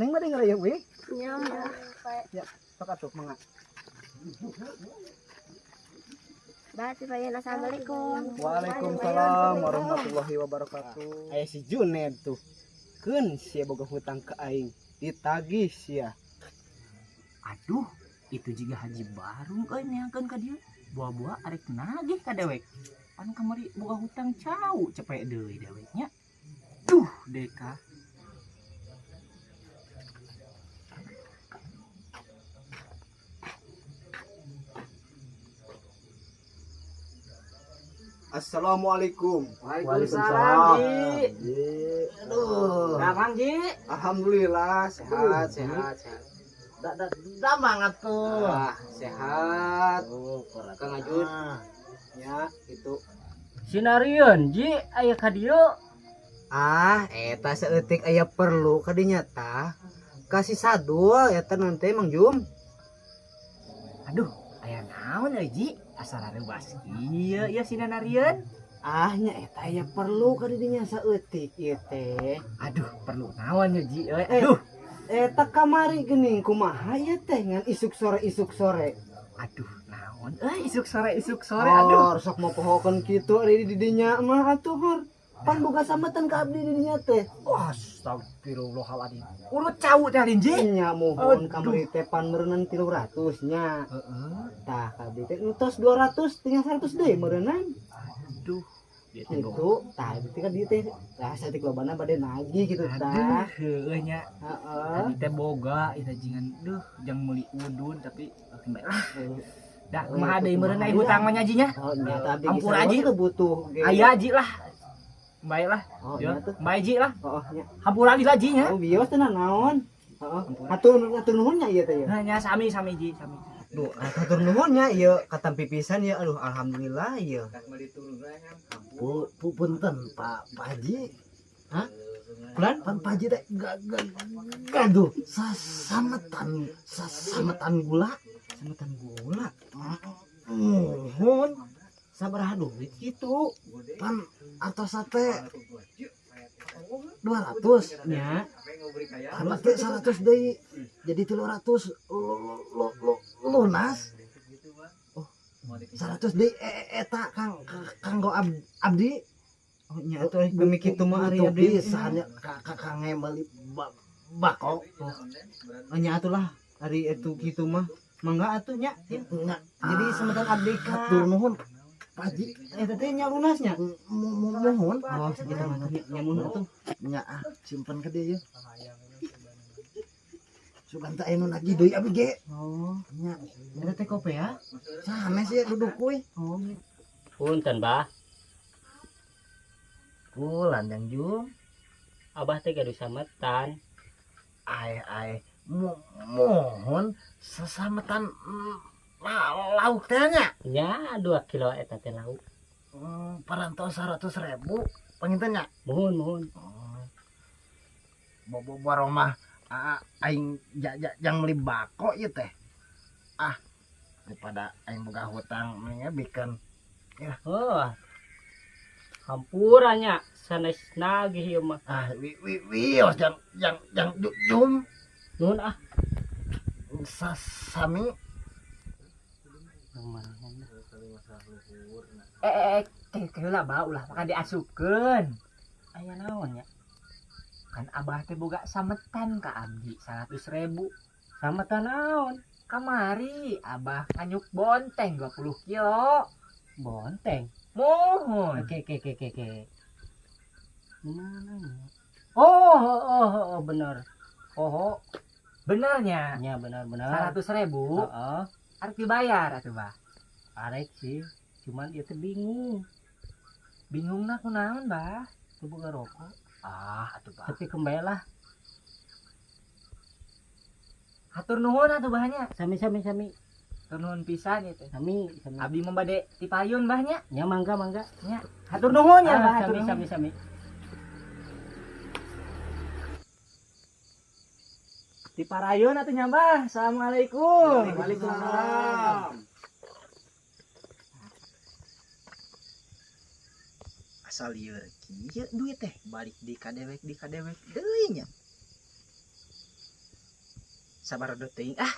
Neng mah dengar ya, we. Nya. Ya, sok atuh mangga. Berarti Pak, assalamualaikum. Waalaikumsalam warahmatullahi wabarakatuh. Aya si Juned tuh. Keun sia boga hutang ke aing. Ditagih sia. Aduh, itu juga haji baru euy neangkeun ka dieu. Buah-buah arek nagih ka dewek. Pan kamari boga hutang cau cepet deui deweknya. Duh, Deka. Assalamualaikum. Waalaikumsalam, Ji. Aduh. Gampang, Ji. Alhamdulillah sehat. Da banget tuh. Sehat. Kang Ajun. Ya, itu. Sinarion, Ji, aya ka dieu. Eta saeutik aya perlu kadinya tah. Kasih sadul eta nanti Mang Jum. Aduh, aya naon euy, Ji? Asal arewas kieu ya sinanarion. Nya eta aya perlu kadinya saeutik ieu teh. Aduh, perlu naon ya, Ji? Aduh. Eta kamari geuning kumaha ya teh ngan isuk sore. Aduh, naon isuk sore aduh. Sok mau pohokeun kitu ari di dinya mah atuh hor. Pan boga samatan ka abdi di dinya teh. Astagfirullahaladzim. Urut cau teh Ji. Nya mohon kamari teh pan meureunan 300 nya. Tah ka abdi teh entos 200 tinggal 100 deui meureunnan. Aduh. Itu tah itu kan dieu teh saeutik lobana bade nagih gitu tah. Heueuh nya. Heeh. Tadi teh boga eta jingan jang meuli udun tapi bae lah. Da kumaha deui meureun aya hutang mah nya Ji nya. Oh nya tadi Ampun Aji teu butuh. Aya Ji lah. Bae lah. Oh Yo, nya tuh. bae Ji lah. Heeh nya. Hampura di Ji nya. Oh bios teh naon? Heeh. Hatur nuhun nya ieu teh ya. Nah nya sami Ji, sami. Duh, hatur nuhun nya ieu katampi pisan ya. Aduh alhamdulillah ieu. Punten Pak Haji. Hah? Bulan Pak Haji teh gaduh sasametan gula. Sametan gula. Mohon sabaraha duit kitu. Pan atos teh 200 Nya. Harus teh 100 deui. Jadi 300 lunas. Oh, 100 deui eta kanggo abdi. Oh nya atuh demi kitu mah ari abdi pisan Kang meuli bako. Oh nya atuh lah ari itu kitu mah. Mangga atuh nya. Jadi semetan abdi ka. Hatur nuhun Pak Haji. Eta teh nya lunasnya. Mohon. Oh segitu mah nya mun atuh. Nya simpen ke dia ya. Sugan teh anu lagi deui abi ge. Oh, Nya eta teh kopi ya. sanes ya duduk kuy. Oh, Punten, Bah. Pulan yang Jum. Abah teh gaduh sametan. Ai mohon sesametan lauk teh nya. Nya 2 kilo eta teh lauk. Parantos 100.000 pangintennya. Mohon. Bobo baromah aing jang meuli bako ieu teh. Daripada aing boga hutang mending bikin Oh. Hampuranya sanes nagih ieu mah. wios yang Jum Nuhun sami Keula Bah ulah maka diasupkeun. Aya naon nya? Kan Abah teh boga sametan ka abdi 100.000. Sametan naon? Kamari Abah nganyuk bonteng 20 kilo. Bonteng. Mohon. Ke. Mana nya? Oh, bener. Oh. Benernya. Ya benar. 100.000. Heeh. Arek dibayar atuh Bah. Arek sih. Cuman dia teh bingung. Bingungna kunaon Bah? Teu boga rokok. Atuh Bah. Tapi kembali lah. Hatur nuhun atuh Bahnya. Sami. Hatur nuhun pisan ieu teh. Sami. Abdi membade ti payun Bahnya. Nya mangga. Nya. Hatur nuhun ya Bah. Sami. Ti parayon atuh nya Bah. Assalamualaikum. Waalaikumsalam. Asal lieur kieu duit teh balik di kadewek deui nya. sabar deting. Ah.